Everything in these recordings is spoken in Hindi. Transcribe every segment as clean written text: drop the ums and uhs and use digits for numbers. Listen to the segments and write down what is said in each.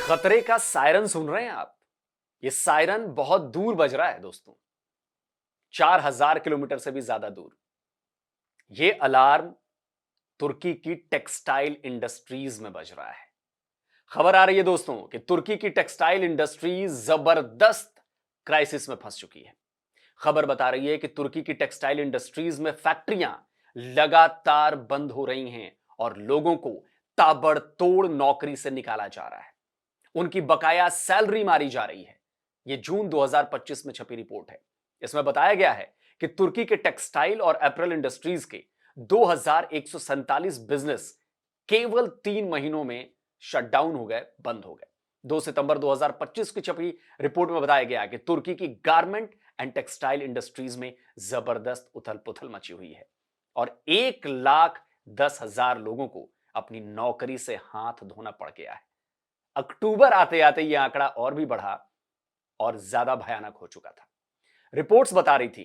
खतरे का सायरन सुन रहे हैं आप। ये सायरन बहुत दूर बज रहा है दोस्तों, 4000 किलोमीटर से भी ज्यादा दूर। ये अलार्म तुर्की की टेक्सटाइल इंडस्ट्रीज में बज रहा है। खबर आ रही है दोस्तों कि तुर्की की टेक्सटाइल इंडस्ट्रीज जबरदस्त क्राइसिस में फंस चुकी है। खबर बता रही है कि तुर्की की टेक्सटाइल इंडस्ट्रीज में फैक्ट्रियां लगातार बंद हो रही हैं और लोगों को ताबड़तोड़ नौकरी से निकाला जा रहा है। उनकी बकाया सैलरी मारी जा रही है। यह जून 2025 में छपी रिपोर्ट है। इसमें बताया गया है कि तुर्की के टेक्सटाइल और अप्रैल इंडस्ट्रीज के 2147 बिजनेस केवल 3 महीनों में शटडाउन हो गए, बंद हो गए। 2 सितंबर 2025 की छपी रिपोर्ट में बताया गया कि तुर्की की गारमेंट एंड टेक्सटाइल इंडस्ट्रीज में जबरदस्त उथल पुथल मची हुई है और 1,10,000 लोगों को अपनी नौकरी से हाथ धोना पड़ गया है। अक्टूबर आते आते यह आंकड़ा और भी बढ़ा और ज्यादा भयानक हो चुका था। रिपोर्ट्स बता रही थी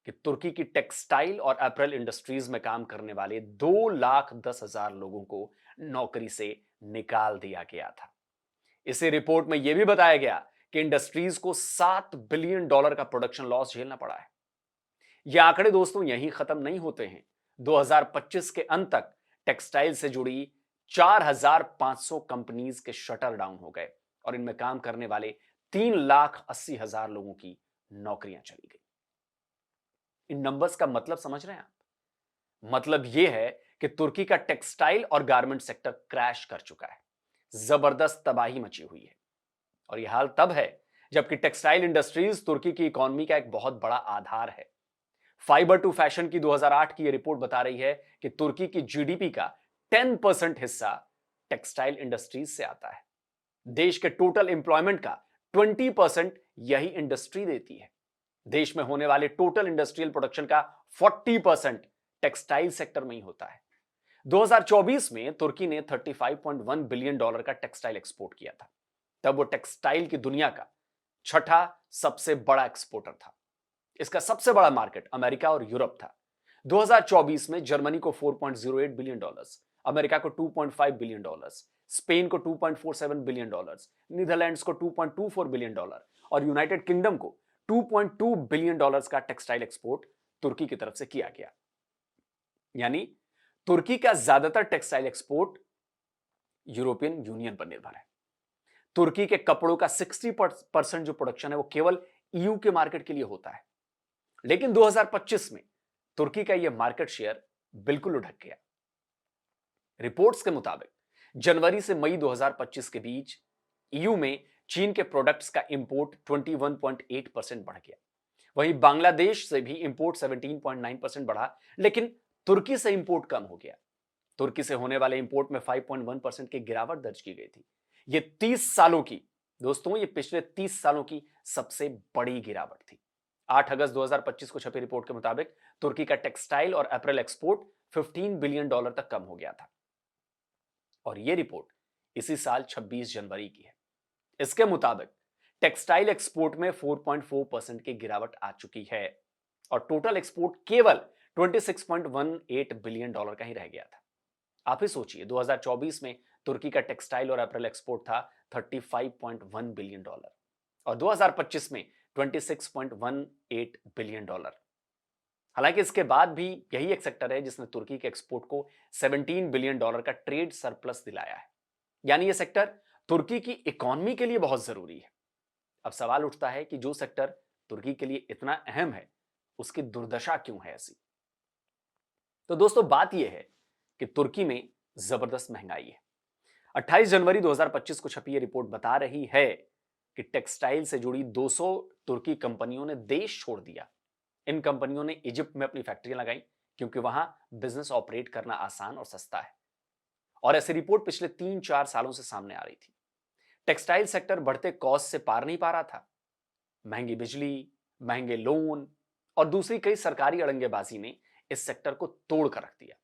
कि तुर्की की टेक्सटाइल और अप्रैल इंडस्ट्रीज में काम करने वाले 2,10,000 लोगों को नौकरी से निकाल दिया गया था। इसी रिपोर्ट में यह भी बताया गया कि इंडस्ट्रीज को $7 बिलियन का प्रोडक्शन लॉस झेलना पड़ा है। यह आंकड़े दोस्तों यहीं खत्म नहीं होते हैं। 2025 के अंत तक टेक्सटाइल से जुड़ी 4,500 कंपनीज के शटर डाउन हो गए और इनमें काम करने वाले 3,80,000 लोगों की नौकरियां चली गई। इन नंबर्स का मतलब समझ रहे हैं आप? मतलब यह है कि तुर्की का टेक्सटाइल और गारमेंट सेक्टर क्रैश कर चुका है। जबरदस्त तबाही मची हुई है और यह हाल तब है जबकि टेक्सटाइल इंडस्ट्रीज तुर्की की इकोनॉमी का एक बहुत बड़ा आधार है। फाइबर टू फैशन की 2008 की यह रिपोर्ट बता रही है कि तुर्की की जीडीपी का 10% हिस्सा टेक्सटाइल इंडस्ट्रीज से आता है। देश के टोटल एम्प्लॉयमेंट का 20% यही इंडस्ट्री देती है। देश में होने वाले टोटल इंडस्ट्रियल प्रोडक्शन का 40% टेक्सटाइल सेक्टर में ही होता है। 2024 में तुर्की ने $35.1 बिलियन का टेक्सटाइल एक्सपोर्ट किया था। तब वो टेक्सटाइल की दुनिया का छठा सबसे बड़ा एक्सपोर्टर था। इसका सबसे बड़ा मार्केट अमेरिका और यूरोप था। 2024 में जर्मनी को $4.08 बिलियन, अमेरिका को $2.5 बिलियन, स्पेन को $2.47 बिलियन, नीदरलैंड्स को $2.24 बिलियन और यूनाइटेड किंगडम को $2.2 बिलियन का टेक्सटाइल एक्सपोर्ट तुर्की की तरफ से किया गया। यानी तुर्की का ज्यादातर टेक्सटाइल एक्सपोर्ट यूरोपियन यूनियन पर निर्भर है। तुर्की के कपड़ों का 60% जो प्रोडक्शन है वो केवल ईयू के मार्केट के लिए होता है। लेकिन 2025 में तुर्की का यह मार्केट शेयर बिल्कुल उठक गया। रिपोर्ट्स के मुताबिक जनवरी से मई 2025 के बीच ईयू में चीन के प्रोडक्ट्स का इंपोर्ट 21.8% बढ़ गया। वहीं बांग्लादेश से भी इंपोर्ट 17.9% बढ़ा, लेकिन तुर्की से इंपोर्ट कम हो गया। तुर्की से होने वाले इंपोर्ट में 5.1% की गिरावट दर्ज की गई थी। यह 30 सालों की दोस्तों, ये पिछले 30 सालों की सबसे बड़ी गिरावट थी। 8 अगस्त 2025 को छपी रिपोर्ट के मुताबिक तुर्की का टेक्सटाइल और अप्रैल एक्सपोर्ट $15 बिलियन तक कम हो गया था और यह रिपोर्ट इसी साल 26 जनवरी की है। इसके मुताबिक टेक्सटाइल एक्सपोर्ट में 4.4% की गिरावट आ चुकी है और टोटल एक्सपोर्ट केवल $26.18 बिलियन का ही रह गया था। आप ही सोचिए, 2024 में तुर्की का टेक्सटाइल और अप्रैल एक्सपोर्ट था $35.1 बिलियन और 2025 में $26.18 बिलियन। हालांकि इसके बाद भी यही एक सेक्टर है जिसने तुर्की के एक्सपोर्ट को $17 बिलियन का ट्रेड सरप्लस दिलाया है। यानी यह सेक्टर तुर्की की इकोनॉमी के लिए बहुत जरूरी है। अब सवाल उठता है कि जो सेक्टर तुर्की के लिए इतना अहम है, उसकी दुर्दशा क्यों है ऐसी? तो दोस्तों, बात यह है कि तुर्की में जबरदस्त महंगाई है। 28 जनवरी 2025 को छपी यह रिपोर्ट बता रही है कि टेक्सटाइल से जुड़ी 200 तुर्की कंपनियों ने देश छोड़ दिया। इन कंपनियों ने इजिप्ट में अपनी फैक्ट्रियां लगाई क्योंकि वहां बिजनेस ऑपरेट करना आसान और सस्ता है और ऐसी रिपोर्ट पिछले 3-4 सालों से सामने आ रही थी। टेक्सटाइल सेक्टर बढ़ते कॉस्ट से पार नहीं पा रहा था। महंगी बिजली, महंगे लोन और दूसरी कई सरकारी अड़ंगेबाजी ने इस सेक्टर को तोड़ कर रख दिया।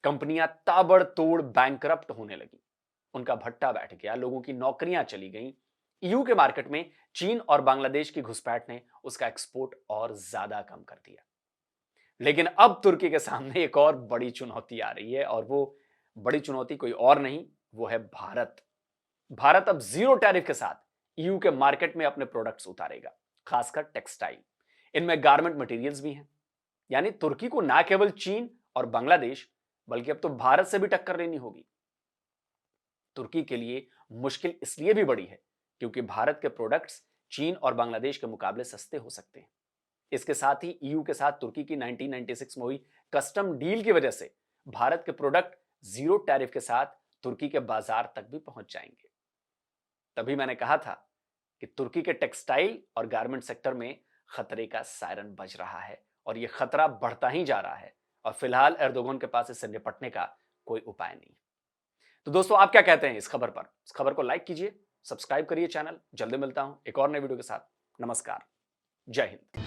कंपनियां ताबड़तोड़ बैंकरप्ट होने लगी, उनका भट्टा बैठ गया, लोगों की नौकरियां चली गईं। ईयू के मार्केट में चीन और बांग्लादेश की घुसपैठ ने उसका एक्सपोर्ट और ज्यादा कम कर दिया। लेकिन अब तुर्की के सामने एक और बड़ी चुनौती आ रही है और वो बड़ी चुनौती कोई और नहीं, वो है भारत। भारत अब जीरो टैरिफ के साथ ईयू के मार्केट में अपने प्रोडक्ट्स उतारेगा, खासकर टेक्सटाइल। इनमें गारमेंट मटेरियल्स भी हैं। यानी तुर्की को ना केवल चीन और बांग्लादेश बल्कि अब तो भारत से भी टक्कर लेनी होगी। तुर्की के लिए मुश्किल इसलिए भी बड़ी है क्योंकि भारत के प्रोडक्ट्स चीन और बांग्लादेश के मुकाबले सस्ते हो सकते हैं। इसके साथ ही ईयू के साथ तुर्की की 1996 में हुई कस्टम डील की वजह से भारत के प्रोडक्ट जीरो टैरिफ के साथ तुर्की के बाजार तक भी पहुंच जाएंगे। तभी मैंने कहा था कि तुर्की के टेक्सटाइल और गारमेंट सेक्टर में खतरे का सायरन बज रहा है और यह खतरा बढ़ता ही जा रहा है और फिलहाल एर्दोगन के पास इससे निपटने का कोई उपाय नहीं। तो दोस्तों, आप क्या कहते हैं इस खबर पर? इस खबर को लाइक कीजिए, सब्सक्राइब करिए चैनल। जल्दी मिलता हूं एक और नए वीडियो के साथ। नमस्कार, जय हिंद।